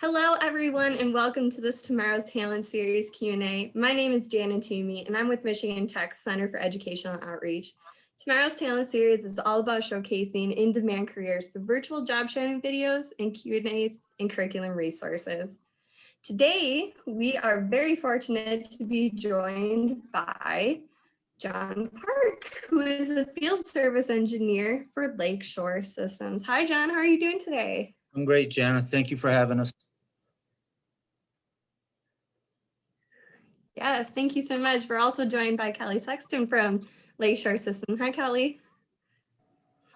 Hello, everyone, and welcome to this Tomorrow's Talent Series Q&A. My name is Jana Toomey, and I'm with Michigan Tech's Center for Educational Outreach. Tomorrow's Talent Series is all about showcasing in-demand careers through virtual job sharing videos and Q&As and curriculum resources. Today, we are very fortunate to be joined by John Park, who is a field service engineer for Lakeshore Systems. Hi, John. How are you doing today? I'm great, Jana. Thank you for having us. Yes, thank you so much. We're also joined by Kelly Sexton from Lakeshore Systems. Hi, Kelly.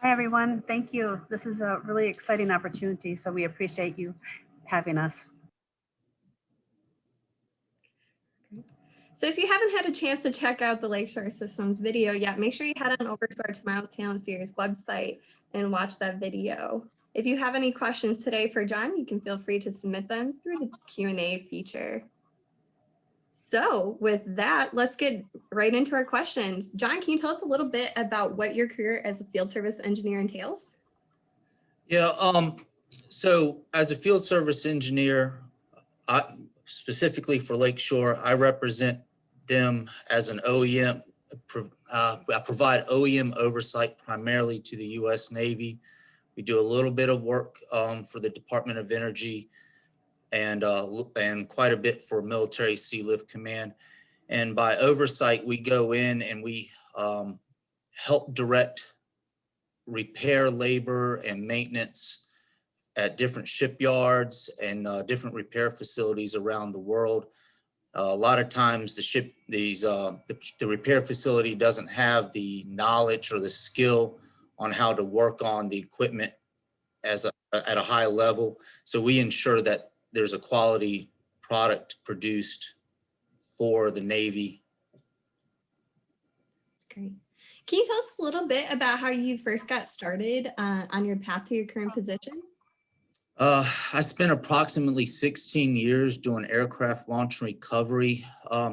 Hi, everyone. Thank you. This is a really exciting opportunity, so we appreciate you having us. So if you haven't had a chance to check out the Lakeshore Systems video yet, make sure you head on over to our Tomorrow's Talent Series website and watch that video. If you have any questions today for John, you can feel free to submit them through the Q&A feature. So with that, let's get right into our questions. John, can you tell us a little bit about what your career as a field service engineer entails? Yeah, so as a field service engineer, specifically for Lakeshore, I represent them as an OEM. I provide OEM oversight primarily to the U.S. Navy. We do a little bit of work for the Department of Energy and quite a bit for Military Sealift Command. And by oversight, we go in and we help direct repair labor and maintenance at different shipyards and different repair facilities around the world. A lot of times the repair facility doesn't have the knowledge or the skill on how to work on the equipment at a high level. So we ensure that there's a quality product produced for the Navy. That's great. Can you tell us a little bit about how you first got started on your path to your current position? I spent approximately 16 years doing aircraft launch and recovery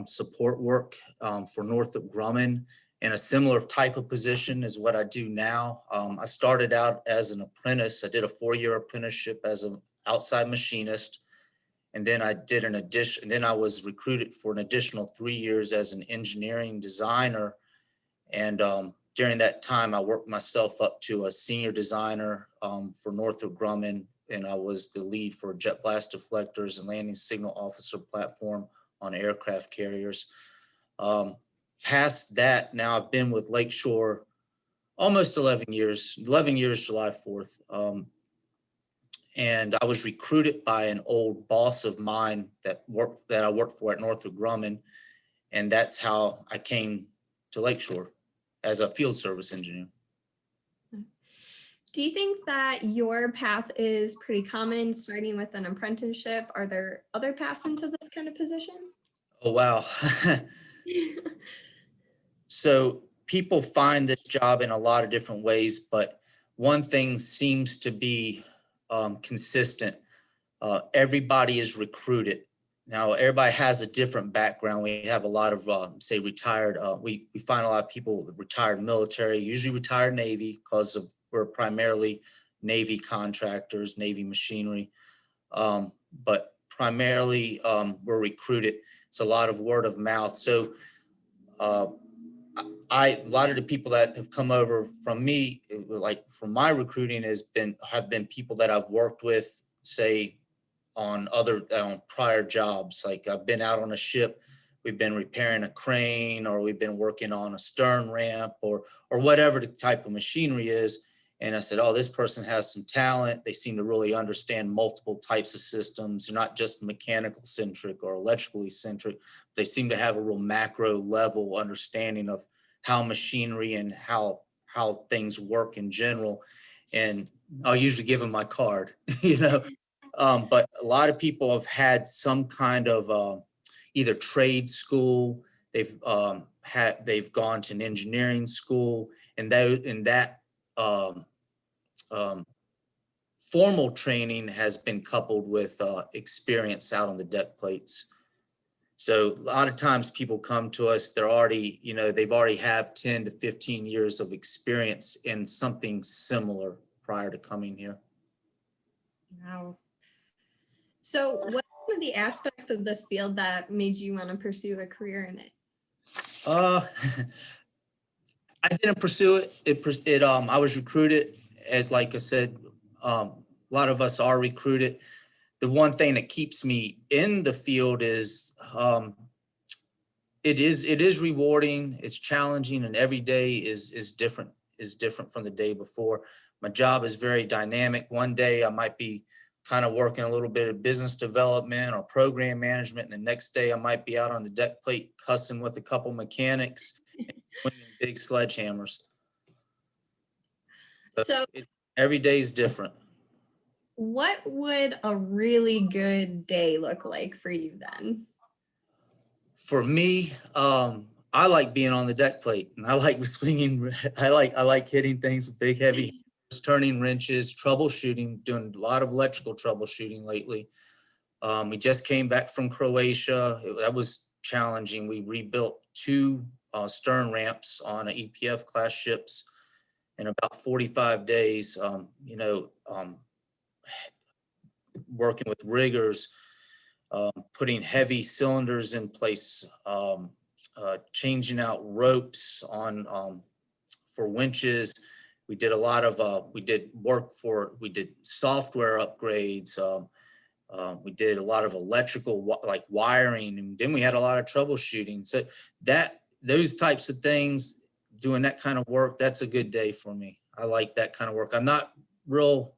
support work for Northrop Grumman in a similar type of position as what I do now. I started out as an apprentice. I did a 4-year apprenticeship as an outside machinist. And then I was recruited for an additional 3 years as an engineering designer. And during that time, I worked myself up to a senior designer for Northrop Grumman. And I was the lead for jet blast deflectors and landing signal officer platform on aircraft carriers. Past that, now I've been with Lakeshore almost 11 years July 4th. And I was recruited by an old boss of mine that I worked for at Northrop Grumman. And that's how I came to Lakeshore as a field service engineer. Do you think that your path is pretty common, starting with an apprenticeship? Are there other paths into this kind of position? Oh, wow. So people find this job in a lot of different ways, but one thing seems to be consistent. Everybody is recruited. Now, everybody has a different background. We have a lot of, say, retired. We find a lot of people retired military, usually retired Navy, because we're primarily Navy contractors, Navy machinery. But primarily, we're recruited. It's a lot of word of mouth. So a lot of the people that have come over from me, like from my recruiting, have been people that I've worked with, say, on prior jobs. Like I've been out on a ship, we've been repairing a crane, or we've been working on a stern ramp, or whatever the type of machinery is. And I said, oh, this person has some talent. They seem to really understand multiple types of systems. They're not just mechanical centric or electrically centric. They seem to have a real macro level understanding of how machinery and how things work in general. And I'll usually give them my card, but a lot of people have had some kind of either trade school. They've gone to an engineering school, and that formal training has been coupled with experience out on the deck plates. So a lot of times people come to us, they've already have 10 to 15 years of experience in something similar prior to coming here. Wow. So what are some of the aspects of this field that made you want to pursue a career in it? Uh, I didn't pursue it. I was recruited, and like I said, a lot of us are recruited. The one thing that keeps me in the field is, it is rewarding, it's challenging, and every day is different from the day before. My job is very dynamic. One day I might be kind of working a little bit of business development or program management, and the next day I might be out on the deck plate cussing with a couple mechanics and swinging big sledgehammers. So Every day is different. what would a really good day look like for you then? For me, I like being on the deck plate, and I like swinging. I like hitting things with big, heavy hammers, turning wrenches, troubleshooting, doing a lot of electrical troubleshooting lately. We just came back from Croatia. That was challenging. We rebuilt two stern ramps on an EPF class ships in about 45 days. Working with riggers, putting heavy cylinders in place, changing out ropes on for winches. We did a lot of we did software upgrades. We did a lot of electrical like wiring, and then we had a lot of troubleshooting. So those types of things, doing that kind of work, that's a good day for me. I like that kind of work. I'm not real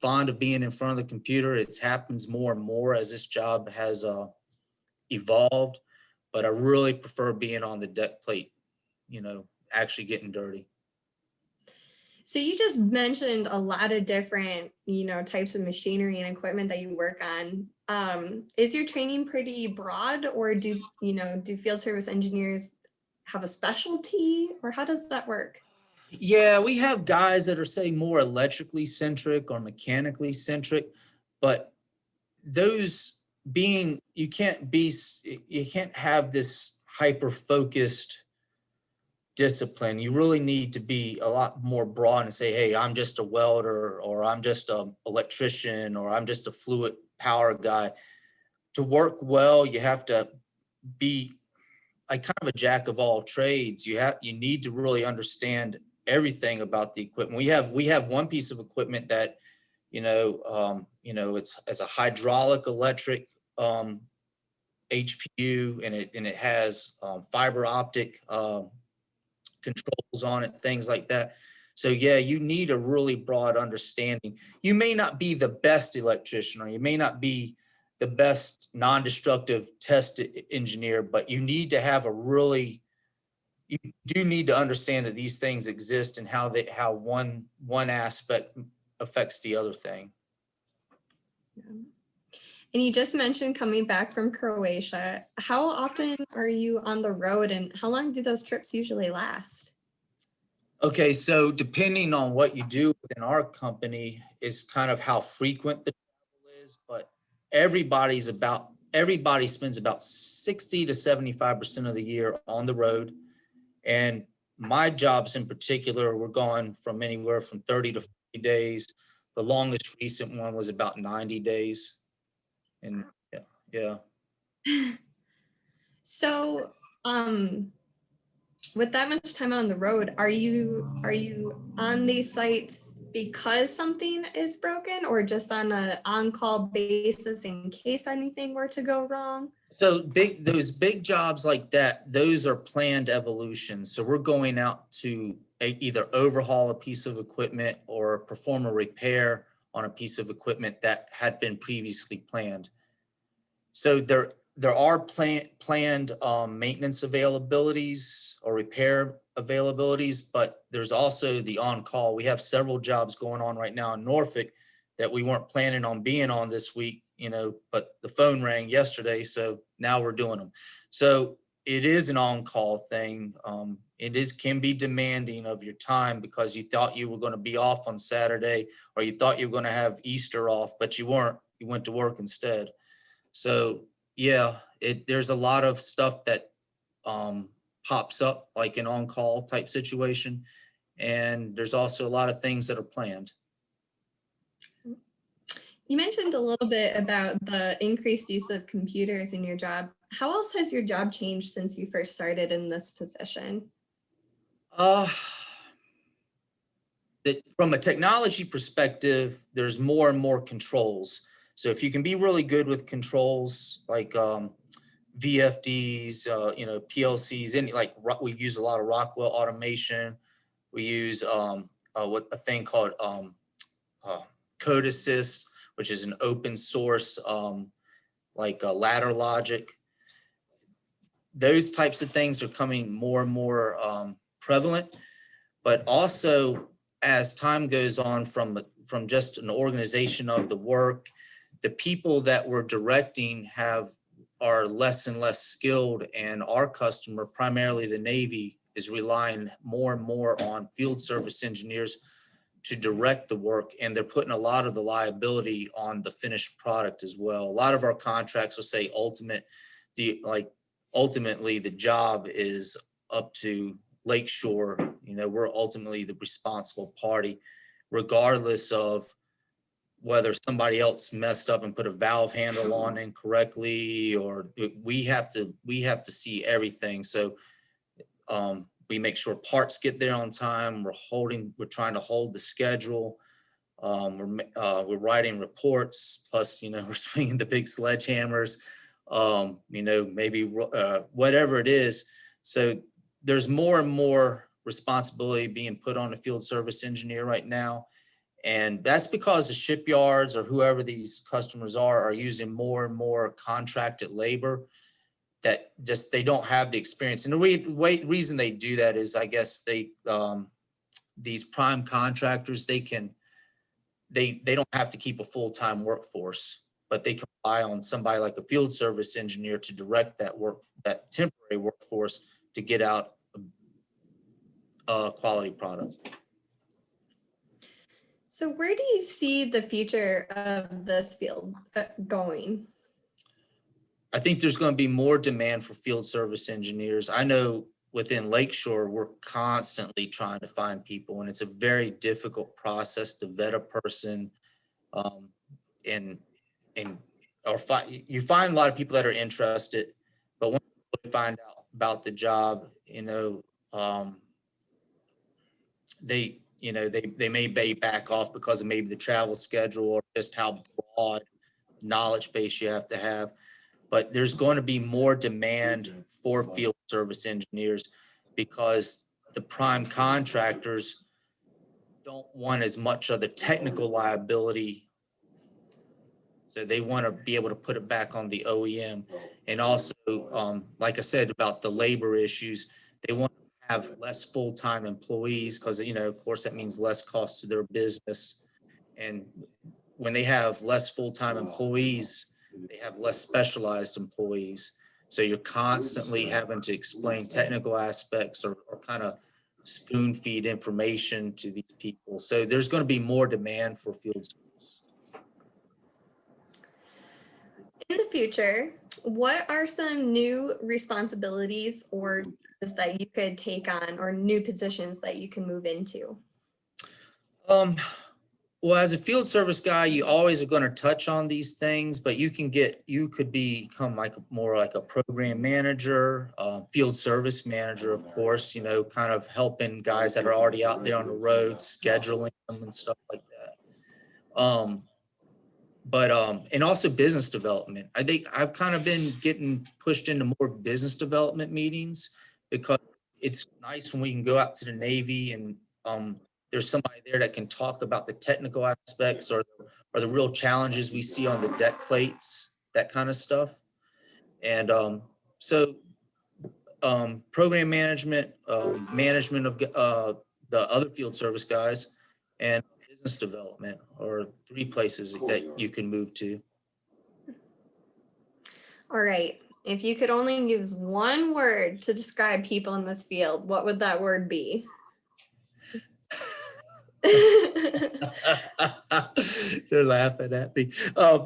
fond of being in front of the computer. It happens more and more as this job has evolved, but I really prefer being on the deck plate, actually getting dirty. So you just mentioned a lot of different, types of machinery and equipment that you work on. Is your training pretty broad, or do field service engineers have a specialty, or how does that work? Yeah, we have guys that are, say, more electrically centric or mechanically centric, but you can't have this hyper focused discipline. You really need to be a lot more broad and say, hey, I'm just a welder, or I'm just an electrician, or I'm just a fluid power guy. To work well, you have to be like kind of a jack of all trades. You need to really understand everything about the equipment. We have one piece of equipment that, it's a hydraulic electric HPU, and it has fiber optic controls on it, things like that. So yeah, you need a really broad understanding. You may not be the best electrician, or you may not be the best non-destructive test engineer, but you need to have you do need to understand that these things exist and how one aspect affects the other thing. And you just mentioned coming back from Croatia. How often are you on the road, and how long do those trips usually last? Okay, so depending on what you do within our company is kind of how frequent the travel is, but everybody spends about 60 to 75% of the year on the road. And my jobs in particular, we're gone from anywhere from 30 to 40 days. The longest recent one was about 90 days. And yeah. So, with that much time on the road, are you on these sites because something is broken, or just on an on-call basis in case anything were to go wrong? So those big jobs like that, those are planned evolutions. So we're going out to either overhaul a piece of equipment or perform a repair on a piece of equipment that had been previously planned. So there are planned maintenance availabilities or repair availabilities, but there's also the on-call. We have several jobs going on right now in Norfolk that we weren't planning on being on this week, but the phone rang yesterday, so now we're doing them. So it is an on-call thing. Can be demanding of your time because you thought you were going to be off on Saturday, or you thought you were going to have Easter off, but you weren't. You went to work instead. So yeah, there's a lot of stuff that pops up like an on-call type situation, and there's also a lot of things that are planned. You mentioned a little bit about the increased use of computers in your job. How else has your job changed since you first started in this position? Uh, that from a technology perspective, there's more and more controls. So if you can be really good with controls like VFDs, PLCs, we use a lot of Rockwell automation. We use a thing called uh, Code Assist, which is an open source ladder logic. Those types of things are coming more and more prevalent, but also as time goes on from just an organization of the work, the people that we're directing are less and less skilled, and our customer, primarily the Navy, is relying more and more on field service engineers to direct the work, and they're putting a lot of the liability on the finished product as well. A lot of our contracts will say ultimately the job is up to Lakeshore. We're ultimately the responsible party, regardless of whether somebody else messed up and put a valve handle on incorrectly, or we have to see everything. So we make sure parts get there on time. We're trying to hold the schedule. We're writing reports, plus, we're swinging the big sledgehammers, maybe whatever it is. So there's more and more responsibility being put on a field service engineer right now. And that's because the shipyards or whoever these customers are using more and more contracted labor that just they don't have the experience. And the reason they do that is, I guess these prime contractors, they don't have to keep a full-time workforce, but they can rely on somebody like a field service engineer to direct that temporary workforce to get out a quality product. So where do you see the future of this field going? I think there's going to be more demand for field service engineers. I know within Lakeshore, we're constantly trying to find people, and it's a very difficult process to vet a person. You find a lot of people that are interested, but when you find out about the job, they may back off because of maybe the travel schedule or just how broad knowledge base you have to have. But there's going to be more demand for field service engineers because the prime contractors don't want as much of the technical liability. So they want to be able to put it back on the OEM. And also, like I said, about the labor issues, they want to have less full-time employees because, of course, that means less cost to their business. And when they have less full-time employees, they have less specialized employees. So you're constantly having to explain technical aspects or kind of spoon feed information to these people. So there's going to be more demand for field service. In the future, what are some new responsibilities or that you could take on, or new positions that you can move into? Well, as a field service guy, you always are going to touch on these things, but you could become more like a program manager, field service manager, of course, kind of helping guys that are already out there on the road, scheduling them and stuff like that. And also business development. I think I've kind of been getting pushed into more business development meetings because it's nice when we can go out to the Navy and there's somebody there that can talk about the technical aspects or the real challenges we see on the deck plates, that kind of stuff. And program management, management of the other field service guys, and business development are three places that you can move to. All right. If you could only use one word to describe people in this field, what would that word be? They're laughing at me. I'll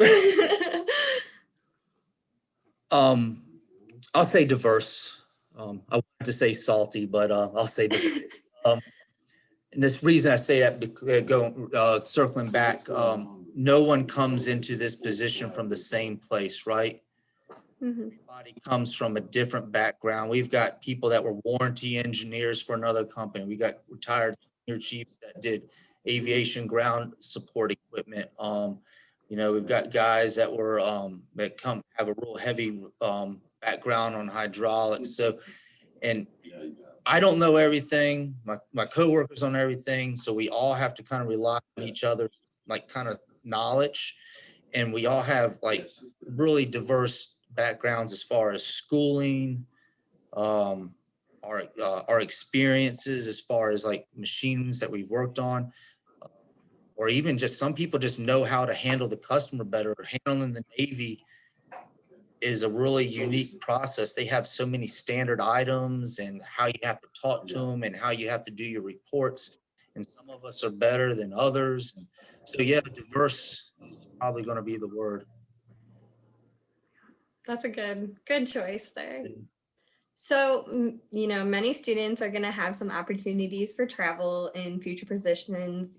say diverse. I wanted to say salty, but I'll say diverse. And this reason I say that, circling back, no one comes into this position from the same place, right? Mhm. Everybody comes from a different background. We've got people that were warranty engineers for another company. We got retired senior chiefs that did aviation ground support equipment. We've got guys that were have a real heavy background on hydraulics. So, and I don't know everything. My coworkers on everything. So we all have to kind of rely on each other's like kind of knowledge. And we all have like really diverse backgrounds as far as schooling, our experiences as far as like machines that we've worked on, or even just some people just know how to handle the customer better. Handling the Navy is a really unique process. They have so many standard items and how you have to talk to them and how you have to do your reports. And some of us are better than others. So yeah, diverse is probably going to be the word. That's a good choice there. So, many students are going to have some opportunities for travel in future positions,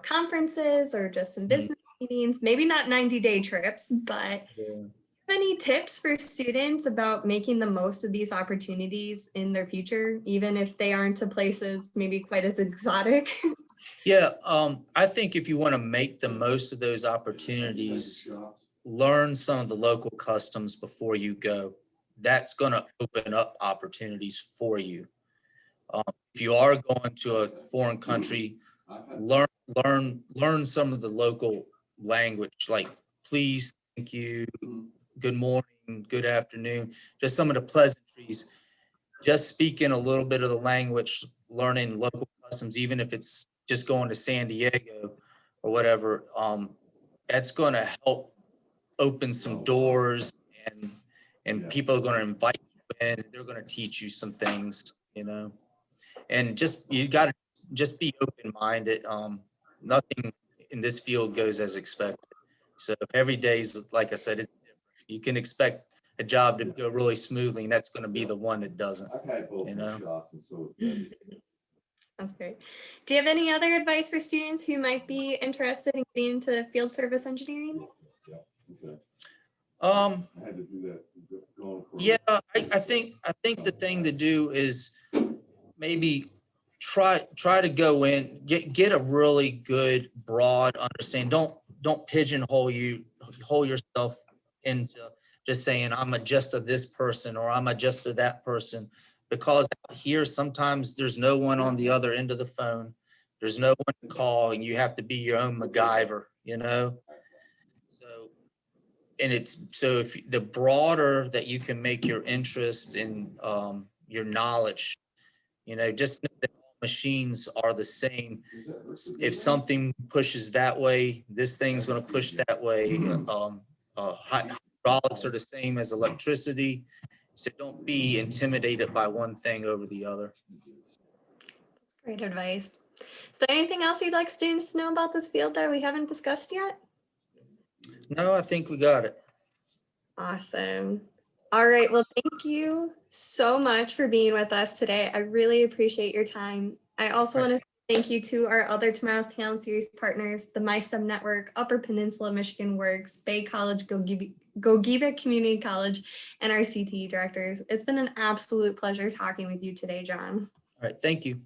conferences or just some business meetings, maybe not 90-day trips, but any tips for students about making the most of these opportunities in their future, even if they aren't to places maybe quite as exotic? Yeah, I think if you want to make the most of those opportunities, learn some of the local customs before you go. That's going to open up opportunities for you. If you are going to a foreign country, learn some of the local language, like please, thank you, good morning, good afternoon, just some of the pleasantries. Just speaking a little bit of the language, learning local customs, even if it's just going to San Diego or whatever, that's going to help open some doors, and people are going to invite you in. They're going to teach you some things, and you got to just be open-minded. Nothing in this field goes as expected. So every day is, like I said, it's different. You can expect a job to go really smoothly, and that's going to be the one that doesn't. That's great. Do you have any other advice for students who might be interested in getting into field service engineering? Yeah, I think the thing to do is maybe try to go in, get a really good broad understanding. Don't pigeonhole yourself into just saying I'm a just of this person or I'm a just of that person, because out here sometimes there's no one on the other end of the phone. There's no one to call, and you have to be your own MacGyver, So if the broader that you can make your interest in your knowledge, just know that all machines are the same. If something pushes that way, this thing's going to push that way. Hydraulics are the same as electricity. So don't be intimidated by one thing over the other. Great advice. Is there anything else you'd like students to know about this field that we haven't discussed yet? No, I think we got it. Awesome. All right. Well, thank you so much for being with us today. I really appreciate your time. I also want to thank you to our other Tomorrow's Talent Series partners, the MySTEM Network, Upper Peninsula Michigan Works, Bay College, Gogebic Community College, and our CTE directors. It's been an absolute pleasure talking with you today, John. All right. Thank you.